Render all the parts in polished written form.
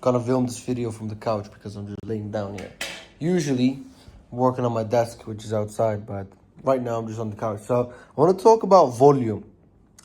gonna film this video from the couch because I'm just laying down here. Usually, I'm working on my desk, which is outside, but right now I'm just on the couch. So I want to talk about volume.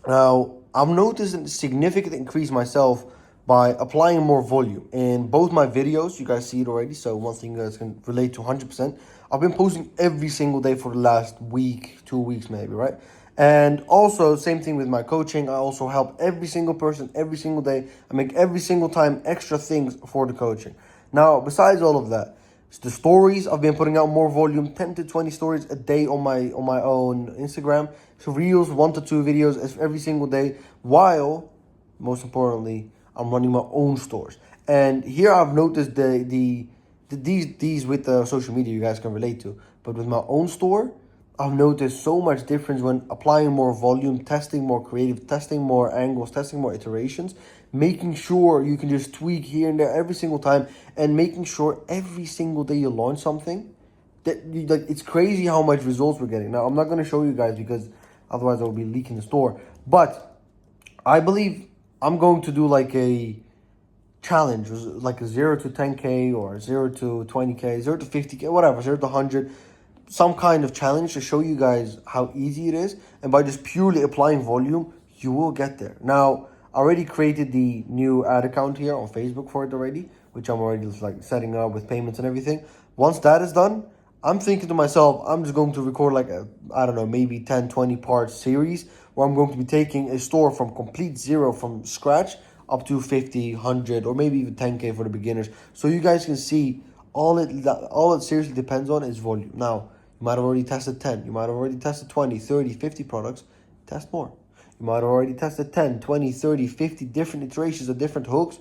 Now, I've noticed a significant increase myself by applying more volume in both my videos. You guys see it already, so one thing you guys can relate to 100%. I've been posting every single day for the last week, 2 weeks maybe, right? And also, same thing with my coaching. I also help every single person every single day. I make every single time extra things for the coaching. Now, besides all of that, it's the stories. I've been putting out more volume, 10 to 20 stories a day on my own Instagram. So reels, 1 to 2 videos every single day, while, most importantly, I'm running my own stores. And here I've noticed these with the social media you guys can relate to. But with my own store, I've noticed so much difference when applying more volume, testing more creative, testing more angles, testing more iterations, making sure you can just tweak here and there every single time, and making sure every single day you launch something. It's crazy how much results we're getting. Now, I'm not going to show you guys because otherwise I will be leaking the store. But I believe I'm going to do like a challenge, like a 0 to 10K or 0 to 20K, 0 to 50K, whatever, 0 to 100. Some kind of challenge to show you guys how easy it is. And by just purely applying volume, you will get there. Now, I already created the new ad account here on Facebook for it already, which I'm already like setting up with payments and everything. Once that is done, I'm thinking to myself, I'm just going to record like I don't know, maybe 10, 20 part series where I'm going to be taking a store from complete zero, from scratch, up to 50, 100, or maybe even 10K for the beginners. So you guys can see all it seriously depends on is volume. Now, you might have already tested 10. You might have already tested 20, 30, 50 products. Test more. You might have already tested 10, 20, 30, 50 different iterations of different hooks.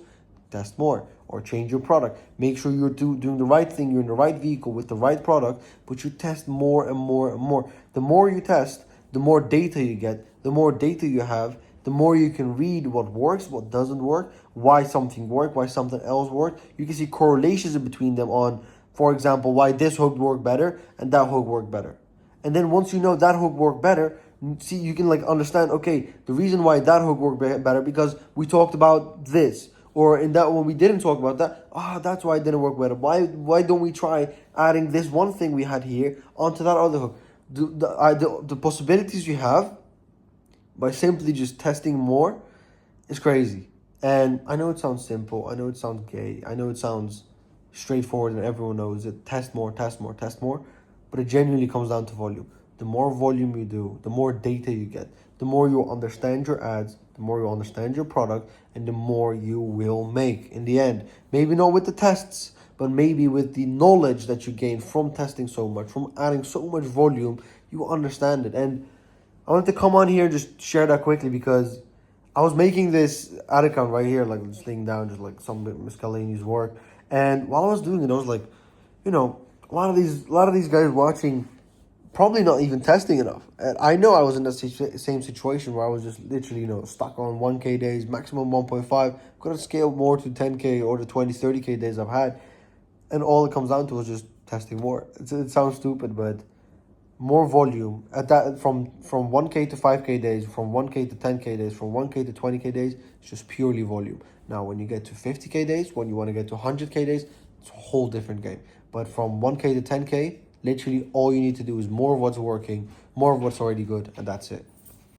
Test more. Or change your product. Make sure you're doing the right thing. You're in the right vehicle with the right product. But you test more and more and more. The more you test, the more data you get. The more data you have, the more you can read what works, what doesn't work, why something worked, why something else worked. You can see correlations in between them on, for example, why this hook worked better and that hook worked better. And then once you know that hook worked better, see, you can like understand, okay, the reason why that hook worked better because we talked about this. Or in that one we didn't talk about that, that's why it didn't work better. Why don't we try adding this one thing we had here onto that other hook? The possibilities you have by simply just testing more is crazy. And I know it sounds simple. I know it sounds gay. I know it sounds straightforward and everyone knows it. Test more, test more, test more. But it genuinely comes down to volume. The more volume you do, the more data you get, the more you understand your ads, the more you understand your product, and the more you will make in the end. Maybe not with the tests, but maybe with the knowledge that you gain from testing so much, from adding so much volume, you will understand it. And I wanted to come on here and just share that quickly because I was making this ad account right here, like just laying down, just like some miscellaneous work. And while I was doing it, I was like, a lot of these guys watching probably not even testing enough. And I know I was in the same situation where I was just literally, stuck on 1K days, maximum 1.5. Could have scaled more to 10K or the 20, 30K days I've had. And all it comes down to is just testing more. It sounds stupid, but more volume at that from 1K to 5K days, from 1K to 10K days, from 1K to 20K days, it's just purely volume. Now, when you get to 50K days, when you want to get to 100K days, it's a whole different game. But from 1K to 10K, literally all you need to do is more of what's working, more of what's already good, and that's it.